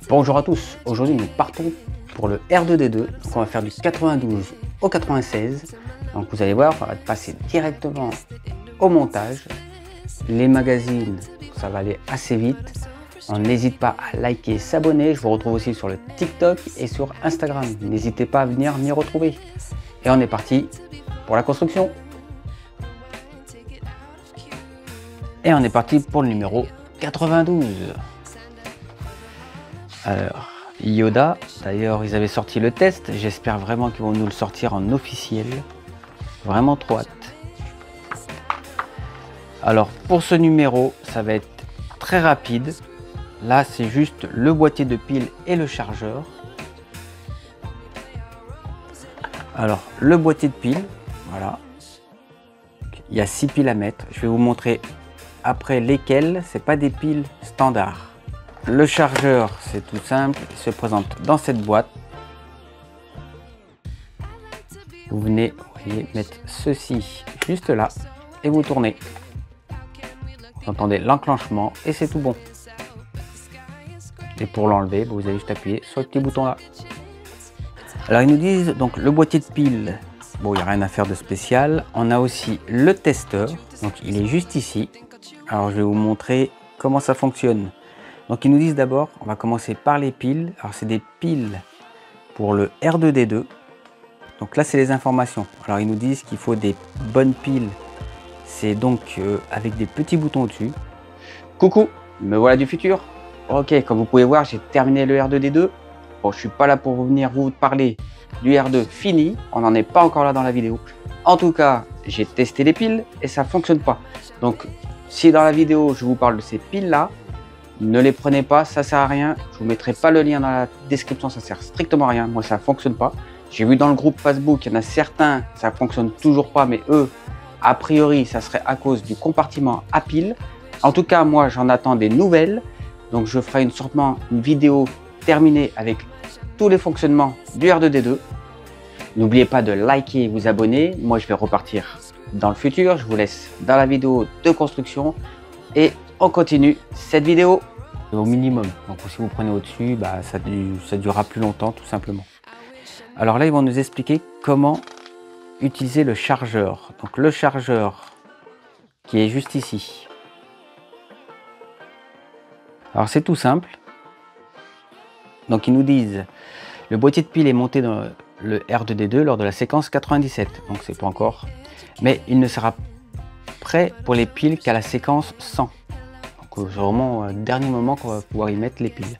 Bonjour à tous, aujourd'hui nous partons pour le R2D2, donc on va faire du 92 au 96, donc vous allez voir, on va passer directement au montage. Les magazines, ça va aller assez vite, on n'hésite pas à liker, s'abonner, je vous retrouve aussi sur le TikTok et sur Instagram, n'hésitez pas à venir m'y retrouver. Et on est parti pour la construction. Et on est parti pour le numéro 92. Alors, Yoda, d'ailleurs ils avaient sorti le test, j'espère vraiment qu'ils vont nous le sortir en officiel, vraiment trop hâte. Alors pour ce numéro, ça va être très rapide, là c'est juste le boîtier de pile et le chargeur. Alors le boîtier de pile, voilà, il y a 6 piles à mettre, je vais vous montrer après lesquelles, c'est pas des piles standards. Le chargeur, c'est tout simple, il se présente dans cette boîte. Vous venez, vous voyez, mettre ceci juste là et vous tournez. Vous entendez l'enclenchement et c'est tout bon. Et pour l'enlever, vous allez juste appuyer sur le petit bouton là. Alors ils nous disent donc le boîtier de pile. Bon, il n'y a rien à faire de spécial. On a aussi le testeur, donc il est juste ici. Alors je vais vous montrer comment ça fonctionne. Donc ils nous disent d'abord, on va commencer par les piles. Alors c'est des piles pour le R2D2. Donc là c'est les informations. Alors ils nous disent qu'il faut des bonnes piles. C'est donc avec des petits boutons au-dessus. Coucou, me voilà du futur. Ok, comme vous pouvez voir, j'ai terminé le R2D2. Bon, je suis pas là pour venir vous parler du R2 fini. On n'en est pas encore là dans la vidéo. En tout cas, j'ai testé les piles et ça fonctionne pas. Donc si dans la vidéo je vous parle de ces piles là, ne les prenez pas, ça sert à rien. Je vous mettrai pas le lien dans la description, ça sert strictement à rien. Moi, ça fonctionne pas. J'ai vu dans le groupe Facebook, il y en a certains, ça fonctionne toujours pas, mais eux, a priori, ça serait à cause du compartiment à pile. En tout cas, moi, j'en attends des nouvelles. Donc, je ferai sûrement une vidéo terminée avec tous les fonctionnements du R2D2. N'oubliez pas de liker et vous abonner. Moi, je vais repartir dans le futur. Je vous laisse dans la vidéo de construction et on continue cette vidéo au minimum. Donc si vous prenez au-dessus, bah, ça durera plus longtemps tout simplement. Alors là, ils vont nous expliquer comment utiliser le chargeur. Donc le chargeur qui est juste ici. Alors c'est tout simple. Donc ils nous disent le boîtier de pile est monté dans le R2D2 lors de la séquence 97. Donc c'est pas encore. Mais il ne sera prêt pour les piles qu'à la séquence 100. C'est vraiment au dernier moment qu'on va pouvoir y mettre les piles.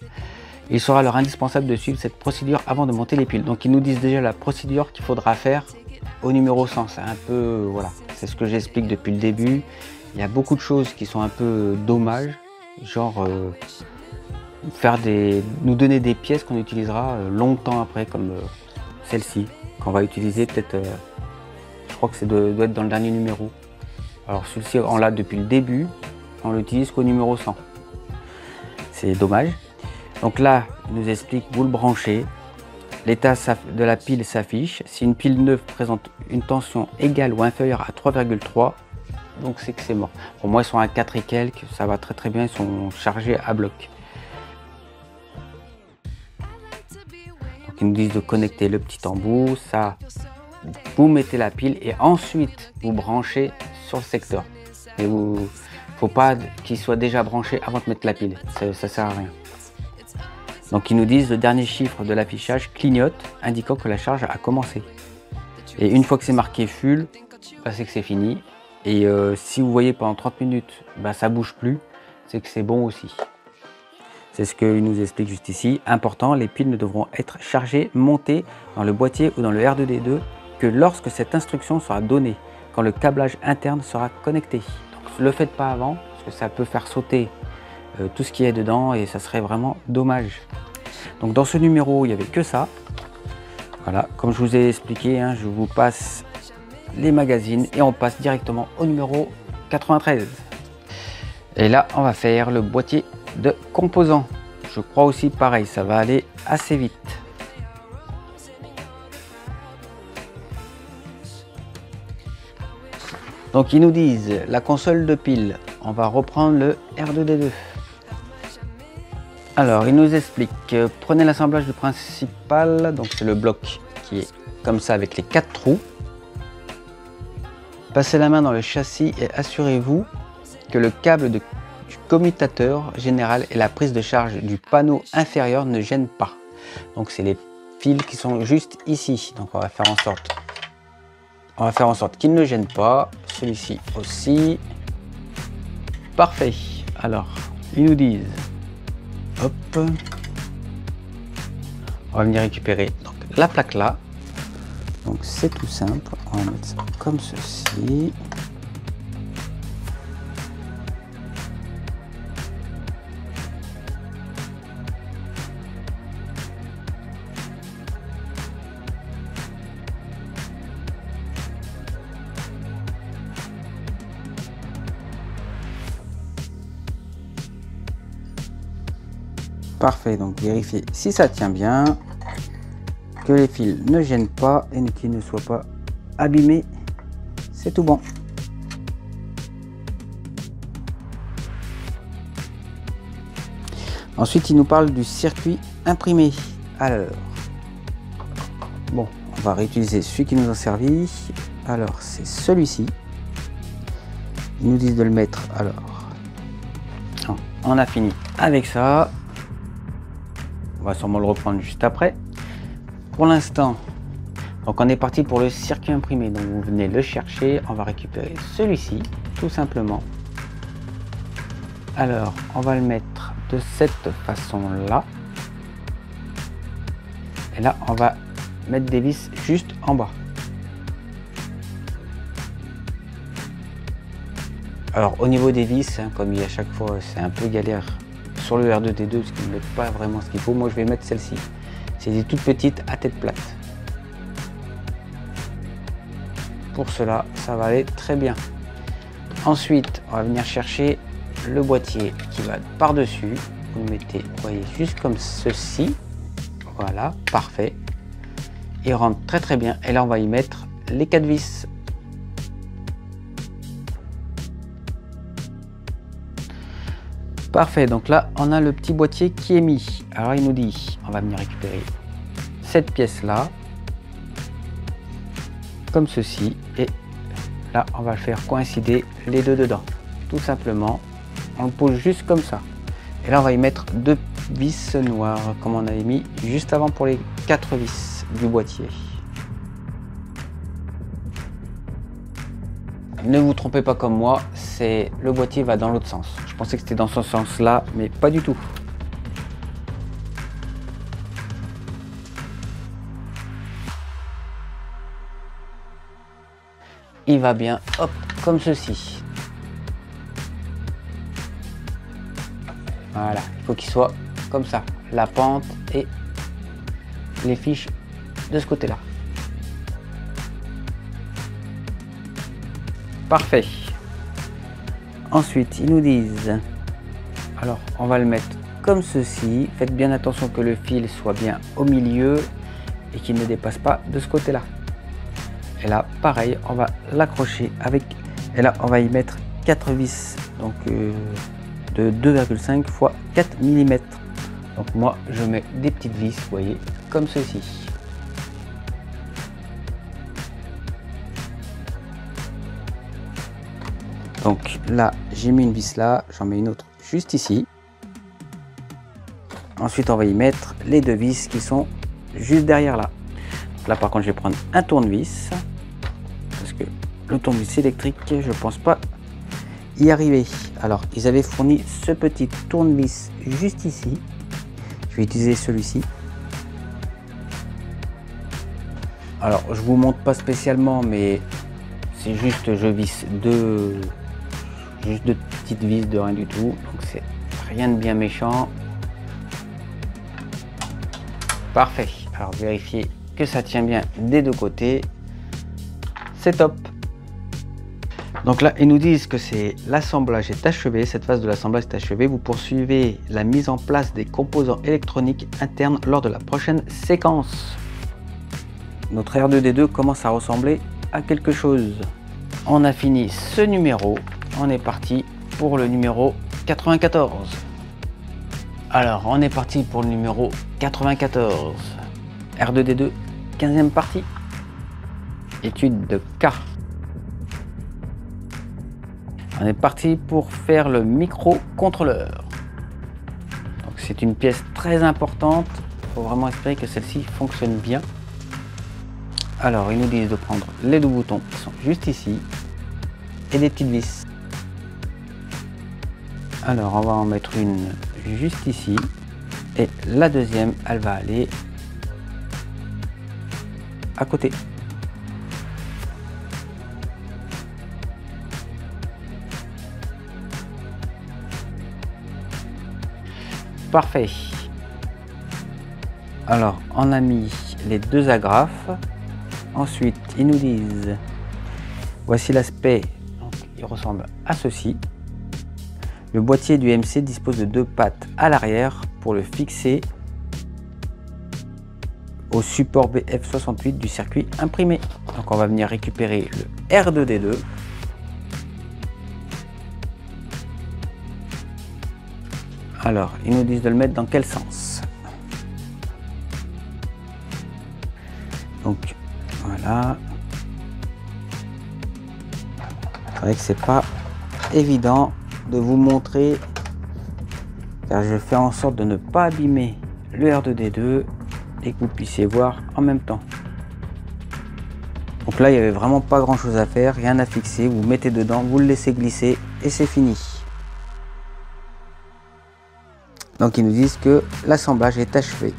Il sera alors indispensable de suivre cette procédure avant de monter les piles. Donc ils nous disent déjà la procédure qu'il faudra faire au numéro 100. C'est un peu, voilà, c'est ce que j'explique depuis le début. Il y a beaucoup de choses qui sont un peu dommages, genre nous donner des pièces qu'on utilisera longtemps après, comme celle-ci, qu'on va utiliser peut-être, je crois que ça doit être dans le dernier numéro. Alors celui-ci, on l'a depuis le début. On l'utilise qu'au numéro 100. C'est dommage. Donc là, il nous explique, vous le branchez. L'état de la pile s'affiche. Si une pile neuve présente une tension égale ou inférieure à 3,3, donc c'est que c'est mort. Pour moi, ils sont à 4 et quelques, ça va très très bien, ils sont chargés à bloc. Donc ils nous disent de connecter le petit embout, ça, vous mettez la pile et ensuite vous branchez sur le secteur. Et faut pas qu'il soit déjà branché avant de mettre la pile, ça sert à rien. Donc ils nous disent le dernier chiffre de l'affichage clignote, indiquant que la charge a commencé. Et une fois que c'est marqué full, bah, c'est que c'est fini. Et si vous voyez pendant 30 minutes, bah, ça bouge plus, c'est que c'est bon aussi. C'est ce qu'il nous explique juste ici. Important, les piles ne devront être chargées, montées dans le boîtier ou dans le R2D2 que lorsque cette instruction sera donnée, quand le câblage interne sera connecté. Le faites pas avant, parce que ça peut faire sauter tout ce qui est dedans et ça serait vraiment dommage. Donc dans ce numéro, il n'y avait que ça. Voilà, comme je vous ai expliqué, hein, je vous passe les magazines et on passe directement au numéro 93. Et là, on va faire le boîtier de composants. Je crois aussi pareil, ça va aller assez vite. Donc ils nous disent la console de pile. On va reprendre le R2D2. Alors, il nous explique, prenez l'assemblage du principal, donc c'est le bloc qui est comme ça avec les 4 trous. Passez la main dans le châssis et assurez-vous que le câble du commutateur général et la prise de charge du panneau inférieur ne gênent pas. Donc c'est les fils qui sont juste ici. Donc on va faire en sorte qu'ils ne gênent pas. Celui-ci aussi. Parfait. Alors, ils nous disent, hop, on va venir récupérer donc la plaque là. Donc c'est tout simple, on va mettre ça comme ceci. Parfait, donc vérifiez si ça tient bien, que les fils ne gênent pas et qu'ils ne soient pas abîmés, c'est tout bon. Ensuite, il nous parle du circuit imprimé. Alors, bon, on va réutiliser celui qui nous a servi. Alors, c'est celui-ci. Ils nous disent de le mettre. Alors, on a fini avec ça. On va sûrement le reprendre juste après. Pour l'instant, donc on est parti pour le circuit imprimé. Donc vous venez le chercher. On va récupérer celui-ci, tout simplement. Alors, on va le mettre de cette façon-là. Et là, on va mettre des vis juste en bas. Alors, au niveau des vis, hein, comme il y a à chaque fois, c'est un peu galère sur le R2D2 parce qu'ils ne mettent pas vraiment ce qu'il faut. Moi, je vais mettre celle-ci. C'est des toutes petites à tête plate. Pour cela, ça va aller très bien. Ensuite, on va venir chercher le boîtier qui va par-dessus. Vous le mettez, vous voyez, juste comme ceci. Voilà, parfait. Il rentre très très bien. Et là, on va y mettre les 4 vis. Parfait, donc là, on a le petit boîtier qui est mis. Alors, il nous dit, on va venir récupérer cette pièce-là, comme ceci. Et là, on va le faire coïncider les deux dedans. Tout simplement, on le pose juste comme ça. Et là, on va y mettre 2 vis noires, comme on avait mis juste avant pour les 4 vis du boîtier. Ne vous trompez pas comme moi, c'est le boîtier va dans l'autre sens. Je pensais que c'était dans ce sens-là, mais pas du tout. Il va bien, hop, comme ceci. Voilà, il faut qu'il soit comme ça, la pente et les fiches de ce côté-là. Parfait. Ensuite, ils nous disent, alors on va le mettre comme ceci. Faites bien attention que le fil soit bien au milieu et qu'il ne dépasse pas de ce côté-là. Et là, pareil, on va l'accrocher avec, et là, on va y mettre 4 vis, donc de 2,5 x 4 mm. Donc moi, je mets des petites vis, vous voyez, comme ceci. Donc là, j'ai mis une vis là, j'en mets une autre juste ici. Ensuite, on va y mettre les 2 vis qui sont juste derrière là. Là, par contre, je vais prendre un tournevis parce que le tournevis électrique, je pense pas y arriver. Alors, ils avaient fourni ce petit tournevis juste ici. Je vais utiliser celui-ci. Alors, je vous montre pas spécialement, mais c'est juste, je visse juste 2 petites vis de rien du tout, donc c'est rien de bien méchant. Parfait. Alors vérifiez que ça tient bien des deux côtés, c'est top. Donc là, ils nous disent que c'est l'assemblage est achevé, cette phase de l'assemblage est achevée. Vous poursuivez la mise en place des composants électroniques internes lors de la prochaine séquence. Notre R2D2 commence à ressembler à quelque chose. On a fini ce numéro, on est parti pour le numéro 94. Alors, on est parti pour le numéro 94. R2D2, 15e partie. Étude de K. On est parti pour faire le microcontrôleur. Donc c'est une pièce très importante. Il faut vraiment espérer que celle-ci fonctionne bien. Alors, ils nous disent de prendre les deux boutons qui sont juste ici et des petites vis. Alors, on va en mettre une juste ici et la deuxième, elle va aller à côté. Parfait. Alors, on a mis les deux agrafes. Ensuite, ils nous disent, voici l'aspect, il ressemble à ceci. Le boîtier du MC dispose de deux pattes à l'arrière pour le fixer au support BF68 du circuit imprimé. Donc on va venir récupérer le R2D2. Alors, ils nous disent de le mettre dans quel sens? Donc, voilà. C'est vrai que c'est pas évident de vous montrer, car je fais en sorte de ne pas abîmer le R2D2 et que vous puissiez voir en même temps. Donc là, il n'y avait vraiment pas grand chose à faire, rien à fixer. Vous mettez dedans, vous le laissez glisser et c'est fini. Donc ils nous disent que l'assemblage est achevé.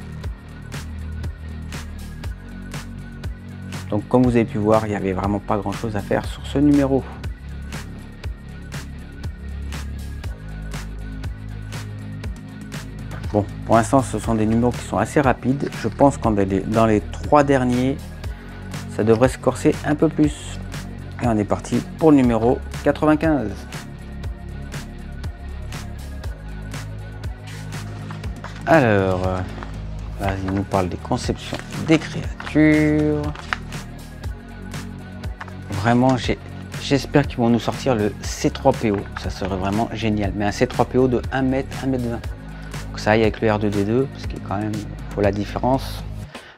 Donc comme vous avez pu voir, il n'y avait vraiment pas grand chose à faire sur ce numéro. Bon, pour l'instant ce sont des numéros qui sont assez rapides. Je pense qu'en dans les 3 derniers, ça devrait se corser un peu plus. Et on est parti pour le numéro 95. Alors, là, il nous parle des conceptions des créatures. Vraiment, j'espère qu'ils vont nous sortir le C3PO. Ça serait vraiment génial. Mais un C3PO de 1 m, 1 m 20. Donc ça aille avec le R2D2, parce qu'il quand même faut la différence,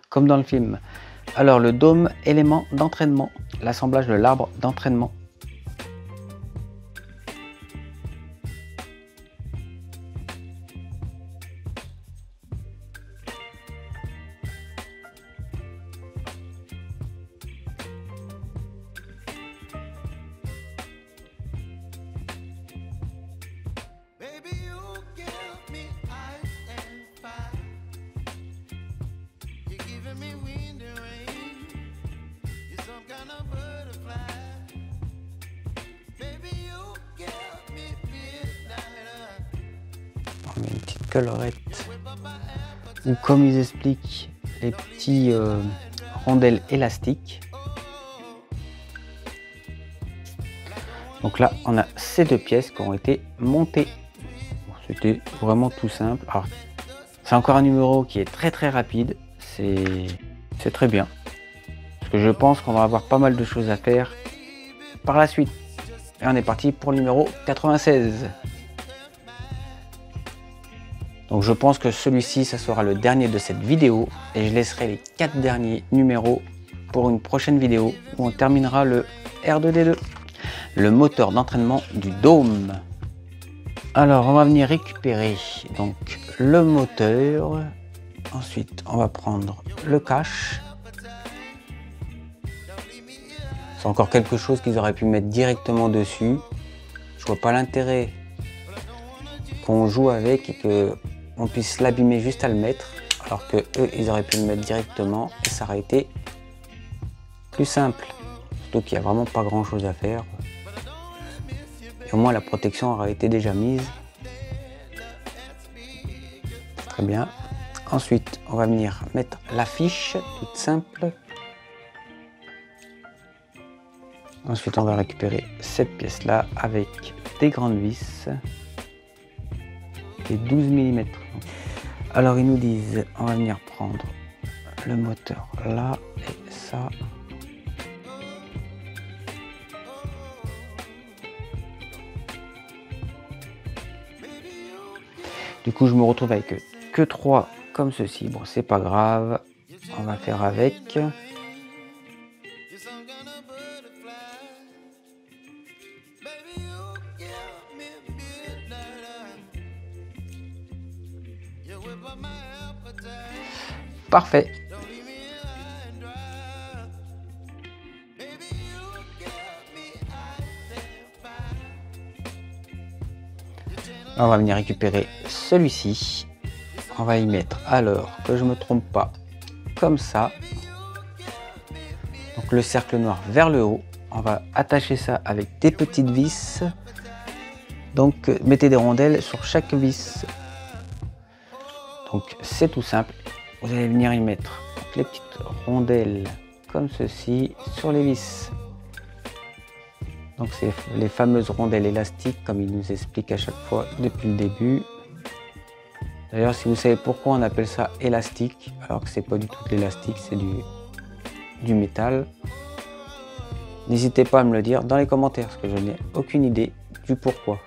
comme dans le film. Alors, le dôme, élément d'entraînement. L'assemblage de l'arbre d'entraînement. On met une petite collerette, ou comme ils expliquent, les petits rondelles élastiques. Donc là, on a ces deux pièces qui ont été montées. C'était vraiment tout simple. Alors, c'est encore un numéro qui est très rapide. C'est très bien. Parce que je pense qu'on va avoir pas mal de choses à faire par la suite. Et on est parti pour le numéro 96. Donc je pense que celui-ci, ça sera le dernier de cette vidéo. Et je laisserai les 4 derniers numéros pour une prochaine vidéo où on terminera le R2D2. Le moteur d'entraînement du dôme. Alors on va venir récupérer donc le moteur. Ensuite on va prendre le cache. C'est encore quelque chose qu'ils auraient pu mettre directement dessus. Je vois pas l'intérêt qu'on joue avec et que on puisse l'abîmer juste à le mettre, alors que eux ils auraient pu le mettre directement et ça aurait été plus simple. Surtout qu'il n'y a vraiment pas grand chose à faire. Et au moins la protection aurait été déjà mise. Très bien. Ensuite, on va venir mettre la fiche toute simple. Ensuite, on va récupérer cette pièce-là avec des grandes vis. Des 12 mm. Alors, ils nous disent, on va venir prendre le moteur là et ça. Du coup, je me retrouve avec que 3 comme ceci. Bon, c'est pas grave. On va faire avec. Parfait. On va venir récupérer celui-ci. On va y mettre, alors que je me trompe pas, comme ça. Donc le cercle noir vers le haut. On va attacher ça avec des petites vis. Donc mettez des rondelles sur chaque vis. Donc c'est tout simple. Vous allez venir y mettre les petites rondelles comme ceci sur les vis. Donc c'est les fameuses rondelles élastiques comme il nous explique à chaque fois depuis le début. D'ailleurs, si vous savez pourquoi on appelle ça élastique, alors que c'est pas du tout de l'élastique, c'est du métal, n'hésitez pas à me le dire dans les commentaires parce que je n'ai aucune idée du pourquoi.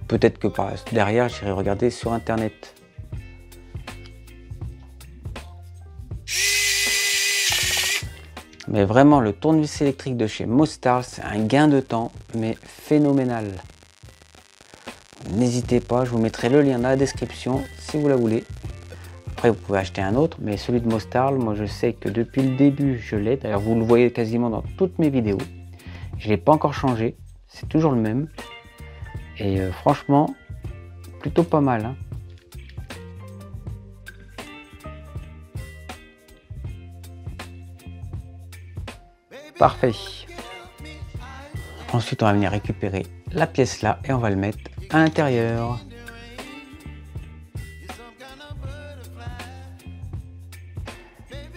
Peut-être que derrière j'irai regarder sur internet. Mais vraiment, le tournevis électrique de chez Mostarl, c'est un gain de temps, mais phénoménal. N'hésitez pas, je vous mettrai le lien dans la description si vous la voulez. Après, vous pouvez acheter un autre, mais celui de Mostarl, moi je sais que depuis le début, je l'ai. D'ailleurs, vous le voyez quasiment dans toutes mes vidéos. Je ne l'ai pas encore changé, c'est toujours le même. Et franchement, plutôt pas mal, hein. Parfait. Ensuite, on va venir récupérer la pièce là et on va le mettre à l'intérieur.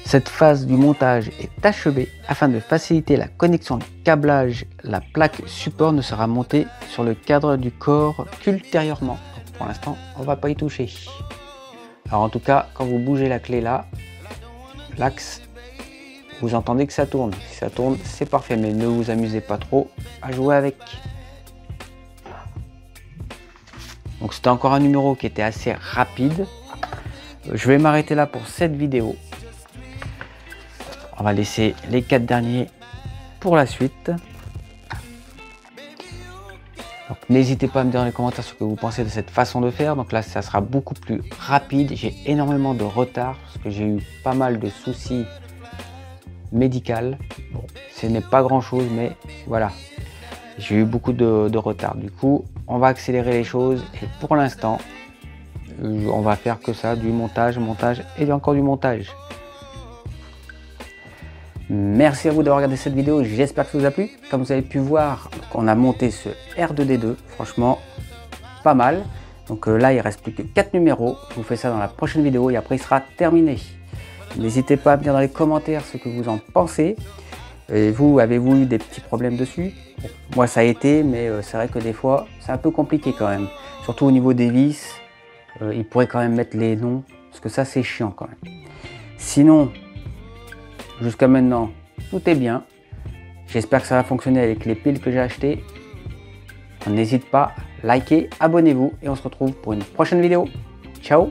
Cette phase du montage est achevée. Afin de faciliter la connexion de câblage, la plaque support ne sera montée sur le cadre du corps qu'ultérieurement. Pour l'instant, on ne va pas y toucher. Alors en tout cas, quand vous bougez la clé là, l'axe, vous entendez que ça tourne. Si ça tourne, c'est parfait, mais ne vous amusez pas trop à jouer avec. Donc c'était encore un numéro qui était assez rapide. Je vais m'arrêter là pour cette vidéo. On va laisser les 4 derniers pour la suite. N'hésitez pas à me dire dans les commentaires ce que vous pensez de cette façon de faire. Donc là, ça sera beaucoup plus rapide. J'ai énormément de retard parce que j'ai eu pas mal de soucis médicaux. Bon, ce n'est pas grand chose, mais voilà. J'ai eu beaucoup de retard. Du coup, on va accélérer les choses. Et pour l'instant, on va faire que ça, du montage et encore du montage. Merci à vous d'avoir regardé cette vidéo, j'espère que ça vous a plu. Comme vous avez pu voir, on a monté ce R2D2, franchement pas mal. Donc là il reste plus que 4 numéros, je vous fais ça dans la prochaine vidéo et après il sera terminé. N'hésitez pas à me dire dans les commentaires ce que vous en pensez. Et vous, avez-vous eu des petits problèmes dessus? Bon, moi ça a été, mais c'est vrai que des fois c'est un peu compliqué quand même. Surtout au niveau des vis, il pourrait quand même mettre les noms, parce que ça c'est chiant quand même. Sinon, jusqu'à maintenant, tout est bien. J'espère que ça va fonctionner avec les piles que j'ai achetées. N'hésitez pas, likez, abonnez-vous et on se retrouve pour une prochaine vidéo. Ciao!